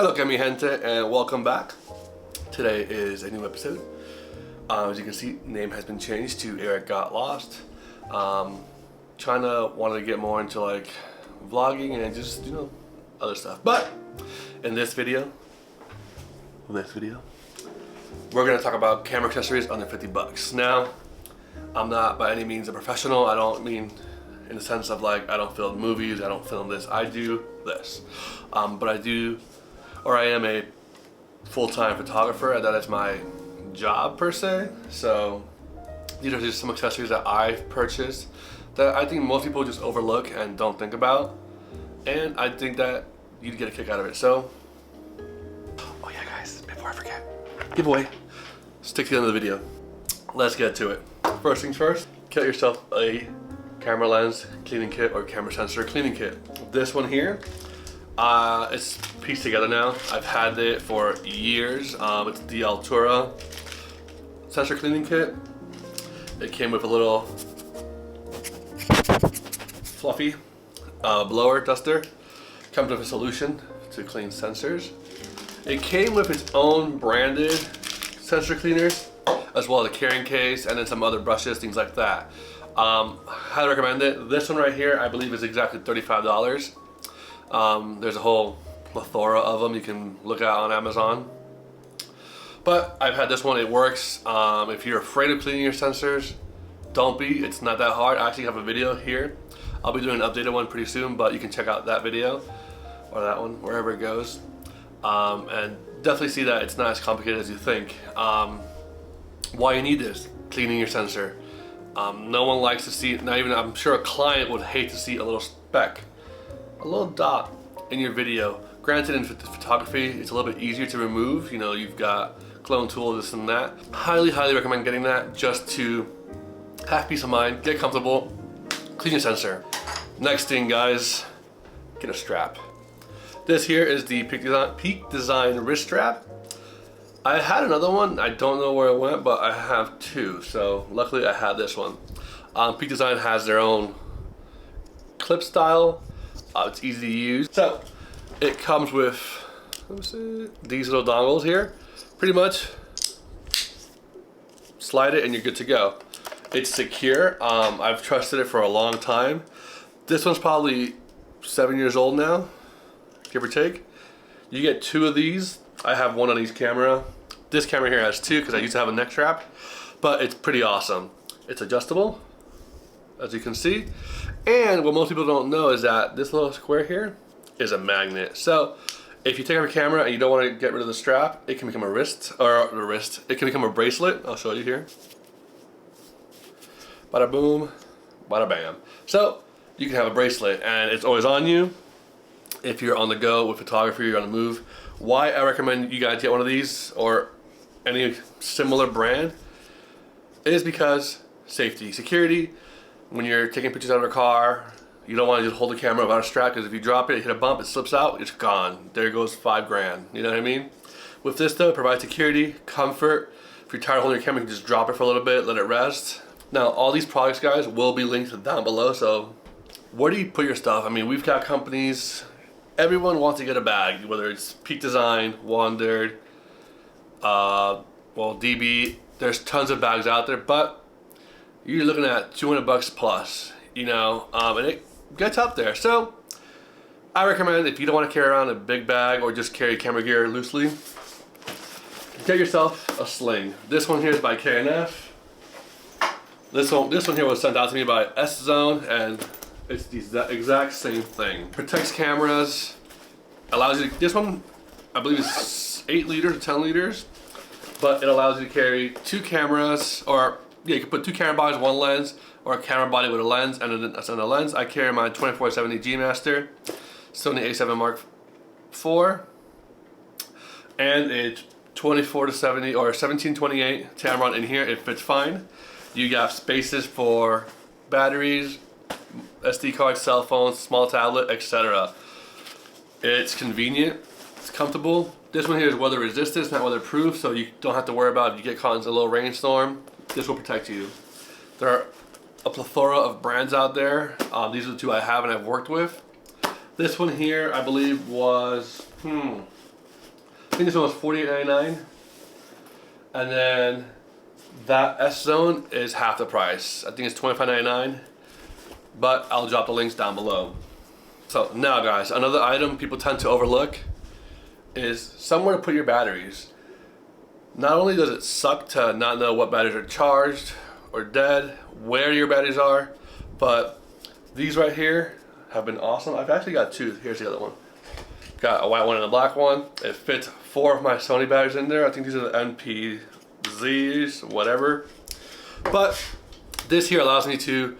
Hello, que mi gente, and welcome back. Today is a new episode. As you can see, name has been changed to Eric Got Lost. Wanted to get more into like vlogging and just, you know, other stuff. But in this video, we're gonna talk about camera accessories under 50 bucks. Now, I'm not by any means a professional. I don't mean in the sense of like, I don't film movies, I don't film this, I do this. But I am a full-time photographer, and that is my job per se. So these are just some accessories that I've purchased that I think most people just overlook and don't think about. And I think that you'd get a kick out of it. So, oh yeah guys, before I forget, giveaway. Stick to the end of the video. Let's get to it. First things first, get yourself a camera lens cleaning kit or camera sensor cleaning kit. This one here, it's pieced together now. I've had it for years. It's the Altura sensor cleaning kit. It came with a little fluffy blower duster. Comes with a solution to clean sensors. It came with its own branded sensor cleaners, as well as a carrying case and then some other brushes, things like that. Highly recommend it. This one right here, I believe, is exactly $35. There's a whole plethora of them you can look at on Amazon. But I've had this one, it works. If you're afraid of cleaning your sensors, don't be, it's not that hard. I actually have a video here. I'll be doing an updated one pretty soon, but you can check out that video, or that one, wherever it goes. And definitely see that it's not as complicated as you think. Why you need this, cleaning your sensor. No one likes to see, not even, I'm sure a client would hate to see a little speck, a little dot in your video. Granted, in photography, it's a little bit easier to remove. You know, you've got clone tool, this and that. Highly recommend getting that just to have peace of mind, get comfortable, clean your sensor. Next thing, guys, get a strap. This here is the Peak Design wrist strap. I had another one, I don't know where it went, but I have two, so luckily I had this one. Peak Design has their own clip style. It's easy to use. So it comes with, these little dongles here. Pretty much slide it and you're good to go. It's secure. I've trusted it for a long time. This one's probably 7 years old now, give or take. You get two of these. I have one on each camera. This camera here has two because I used to have a neck strap, but it's pretty awesome. It's adjustable, as you can see. And what most people don't know is that this little square here is a magnet. So if you take off your camera and you don't want to get rid of the strap, it can become a it can become a bracelet. I'll show you here. Bada boom, bada bam. So you can have a bracelet and it's always on you. If you're on the go with photography, you're on the move. Why I recommend you guys get one of these or any similar brand is because safety, security. When you're taking pictures out of a car, you don't want to just hold the camera without a strap, because if you drop it, hit a bump, it slips out, it's gone. There goes $5 grand. You know what I mean? With this though, it provides security, comfort. If you're tired of holding your camera, you can just drop it for a little bit, let it rest. Now, all these products, guys, will be linked down below. So where do you put your stuff? I mean, we've got companies. Everyone wants to get a bag, whether it's Peak Design, Wandered, well, DB. There's tons of bags out there, but you're looking at 200 bucks plus, you know, and it gets up there. So I recommend, if you don't want to carry around a big bag or just carry camera gear loosely, get yourself a sling. This one here is by KNF. This one here was sent out to me by S-Zone, and it's the exact same thing. Protects cameras, allows you to, this one I believe is 8 liters or 10 liters, but it allows you to carry 2 cameras, or yeah, you can put 2 camera bodies, 1 lens, or a camera body with a lens and a lens. I carry my 2470 G Master, Sony A7 Mark IV, and it's 24 to 70 or 1728 Tamron in here. It fits fine. You got spaces for batteries, SD cards, cell phones, small tablet, etc. It's convenient, it's comfortable. This one here is weather resistant, it's not weatherproof, so you don't have to worry about if you get caught in a little rainstorm. This will protect you. There are a plethora of brands out there. These are the 2 I have and I've worked with. This one here, I believe, was I think this one was $48.99. And then that S Zone is half the price. I think it's $25.99, but I'll drop the links down below. So now guys, another item people tend to overlook is somewhere to put your batteries. Not only does it suck to not know what batteries are charged or dead, where your batteries are, but these right here have been awesome. I've actually got two. Here's the other one. Got a white one and a black one. It fits 4 of my Sony batteries in there. I think these are the NPZs, whatever. But this here allows me to,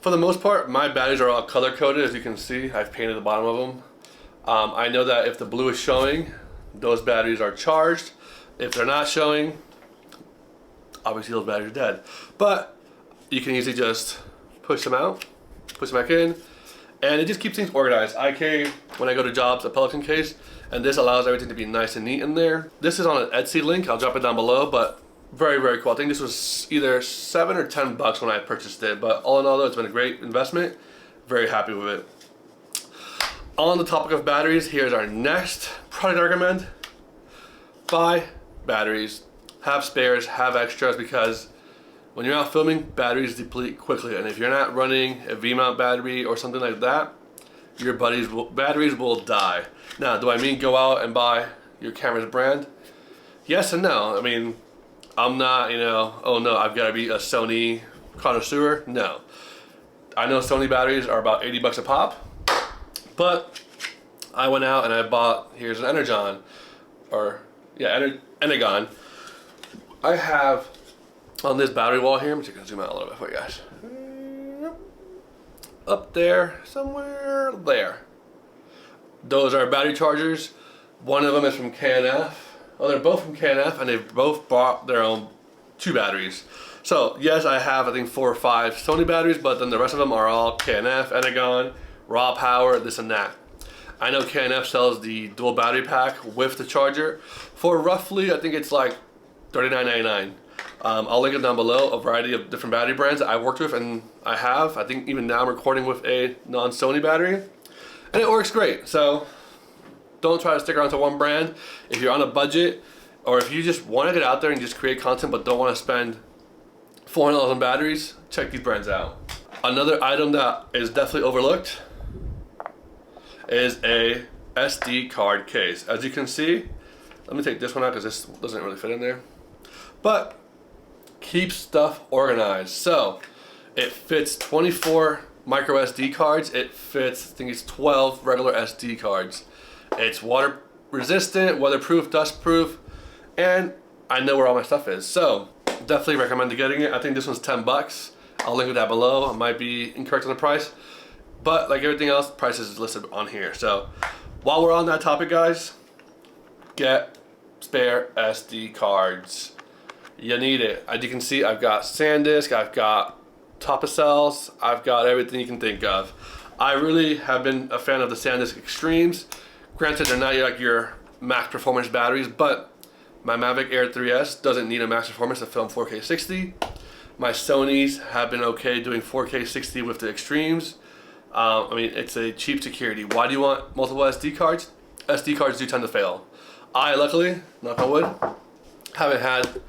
for the most part, my batteries are all color coded. As you can see, I've painted the bottom of them. I know that if the blue is showing, those batteries are charged. If they're not showing, obviously those batteries are dead. But you can easily just push them out, push them back in, and it just keeps things organized. I carry, when I go to jobs, a Pelican case, and this allows everything to be nice and neat in there. This is on an Etsy link. I'll drop it down below, but very, very cool. I think this was either $7 or $10 when I purchased it, but all in all though, it's been a great investment. Very happy with it. On the topic of batteries, here's our next product I recommend. Buy batteries, have spares, have extras, because when you're out filming, batteries deplete quickly, and if you're not running a V-mount battery or something like that, your batteries will die. Now, do I mean go out and buy your camera's brand? Yes and no. I mean, I'm not, you know, oh no, I've got to be a Sony connoisseur. No. I know Sony batteries are about $80 a pop, but I went out and I bought, here's an Energon, or yeah, Energon. I have on this battery wall here, I'm just gonna zoom out a little bit for you guys. Up there, somewhere there. Those are battery chargers. One of them is from K&F. Oh, they're both from K&F, and they've both bought their own 2 batteries. So yes, I have I think 4 or 5 Sony batteries, but then the rest of them are all K&F, Energon, raw power, this and that. I know K&F sells the dual battery pack with the charger for roughly, I think it's like $39.99. I'll link it down below, a variety of different battery brands that I've worked with, and I have. I think even now I'm recording with a non-Sony battery, and it works great. So don't try to stick around to one brand. If you're on a budget, or if you just want to get out there and just create content but don't want to spend $400 on batteries, check these brands out. Another item that is definitely overlooked is a SD card case. As you can see, let me take this one out because this doesn't really fit in there, but keep stuff organized. So it fits 24 micro SD cards. It fits, I think it's 12 regular SD cards. It's water resistant, weatherproof, dust proof, and I know where all my stuff is. So definitely recommend getting it. I think this one's $10. I'll link it down below. I might be incorrect on the price, but like everything else, price is listed on here. So while we're on that topic, guys, get spare SD cards. You need it. As you can see, I've got SanDisk, I've got Top of Cells, I've got everything you can think of. I really have been a fan of the SanDisk Extremes. Granted, they're not like your max performance batteries, but my Mavic Air 3S doesn't need a max performance to film 4K 60. My Sonys have been okay doing 4K 60 with the Extremes. I mean, it's a cheap security. Why do you want multiple SD cards? SD cards do tend to fail. I, luckily, knock on wood, haven't had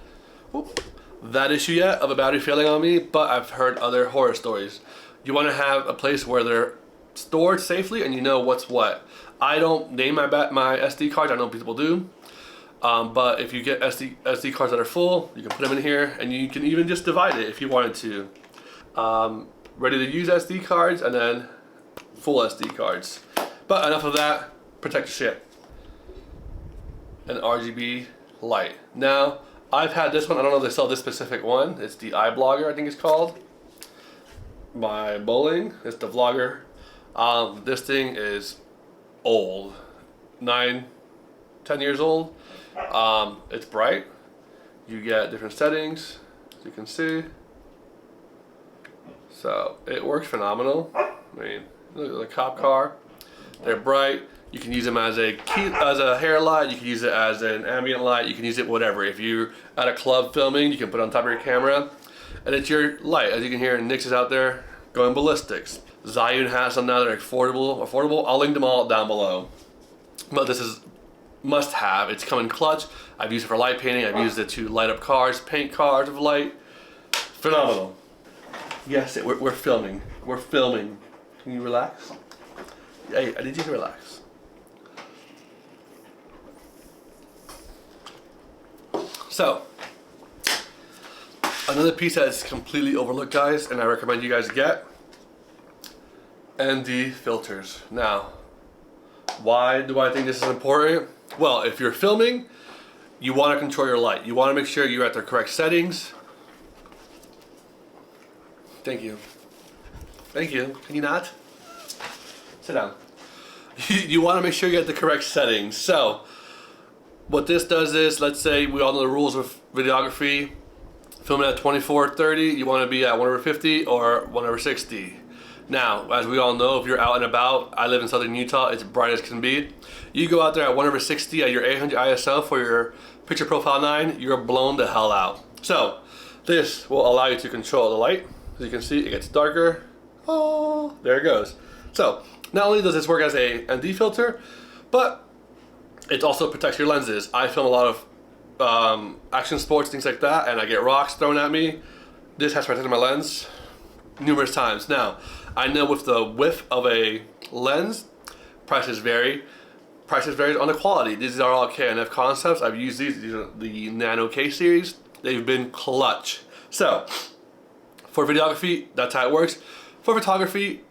that issue yet of a battery failing on me, but I've heard other horror stories. You want to have a place where they're stored safely and you know what's what. I don't name my SD cards, I know people do, but if you get SD cards that are full, you can put them in here, and you can even just divide it if you wanted to. Ready to use SD cards and then full SD cards. But enough of that, protect your shit. An RGB light. Now, I've had this one. I don't know if they sell this specific one. It's the iBlogger, I think it's called. By Bowling. It's the Vlogger. This thing is old. 9, 10 years old. It's bright. You get different settings, as you can see. So it works phenomenal. I mean, look at the cop car. They're bright. You can use them as a hair light. You can use it as an ambient light. You can use it whatever. If you're at a club filming, you can put it on top of your camera, and it's your light. As you can hear, Nix is out there going ballistics. Zhiyun has some now that are affordable. I'll link them all down below. But this is must have. It's come in clutch. I've used it for light painting. I've used it to light up cars, paint cars with light. Phenomenal. Yes, we're filming. We're filming. Can you relax? Hey, I need you to relax. So, another piece that is completely overlooked, guys, and I recommend you guys get ND filters. Now, why do I think this is important? Well, if you're filming, you want to control your light. You want to make sure you're at the correct settings. Thank you. Thank you. Can you not? Sit down. You want to make sure you get the correct settings. So, what this does is, let's say we all know the rules of videography. Filming at 24-30, you want to be at 1/50 or 1/60. Now, as we all know, if you're out and about, I live in southern Utah, it's bright as can be. You go out there at 1/60 at your 800 ISO for your picture profile 9, you're blown the hell out. So, this will allow you to control the light. As you can see, it gets darker. Oh, there it goes. So, not only does this work as a ND filter, but it also protects your lenses. I film a lot of action sports, things like that, and I get rocks thrown at me. This has protected my lens numerous times. Now, I know with the width of a lens, prices vary. Prices vary on the quality. These are all KNF concepts. I've used these. These are the Nano K series. They've been clutch. So, for videography, that's how it works. For photography,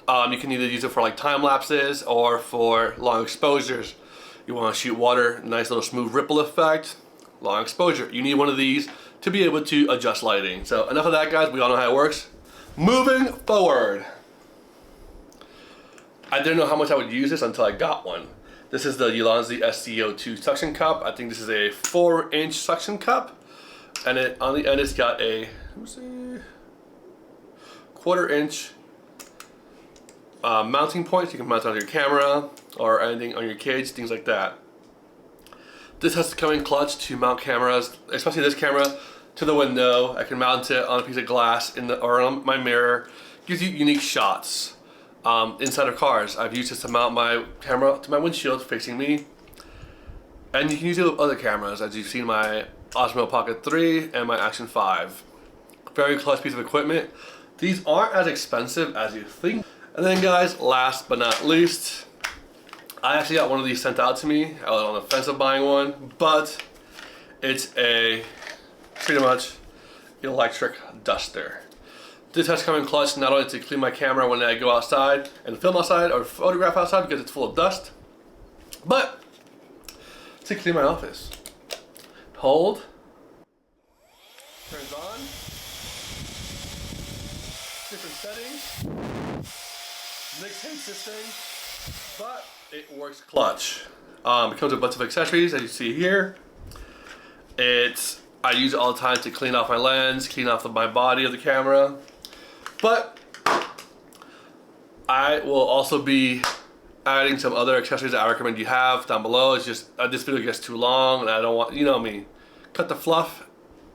you can either use it for like time lapses or for long exposures. You want to shoot water, nice little smooth ripple effect, long exposure. You need one of these to be able to adjust lighting. So enough of that, guys. We all know how it works. Moving forward. I didn't know how much I would use this until I got one. This is the Ulanzi SCO2 suction cup. I think this is a 4-inch suction cup. And on the end it's got a, let me see, 1/4-inch mounting point. So you can mount it on your camera or anything on your cage, things like that. This has to come in clutch to mount cameras, especially this camera, to the window. I can mount it on a piece of glass or on my mirror. Gives you unique shots inside of cars. I've used this to mount my camera to my windshield facing me. And you can use it with other cameras, as you've seen my Osmo Pocket 3 and my Action 5. Very clutch piece of equipment. These aren't as expensive as you think. And then, guys, last but not least, I actually got one of these sent out to me. I was on the fence of buying one, but it's a pretty much electric duster. This has come in clutch not only to clean my camera when I go outside and film outside or photograph outside because it's full of dust, but to clean my office. Hold, turns on, different settings, mix and system, but it works clutch. It comes with a bunch of accessories, as you see here. I use it all the time to clean off my lens, clean off my body of the camera. But I will also be adding some other accessories that I recommend you have down below. It's just this video gets too long, and I don't want, you know me, cut the fluff,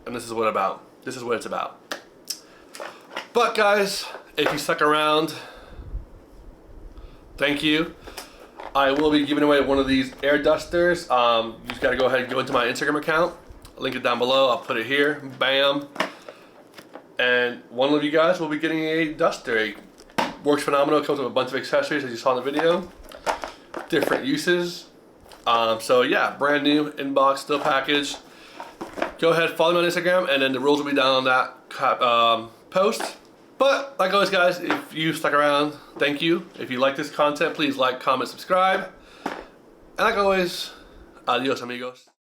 and this is what it's about. But guys, if you stuck around, thank you. I will be giving away one of these air dusters. You just gotta go ahead and go into my Instagram account. I'll link it down below. I'll put it here. Bam. And one of you guys will be getting a duster. It works phenomenal. It comes with a bunch of accessories, as you saw in the video. Different uses. So yeah, brand new inbox, still packaged. Go ahead, follow me on Instagram, and then the rules will be down on that post. But like always, guys, if you stuck around, thank you. If you like this content, please like, comment, subscribe. And like always, adios amigos.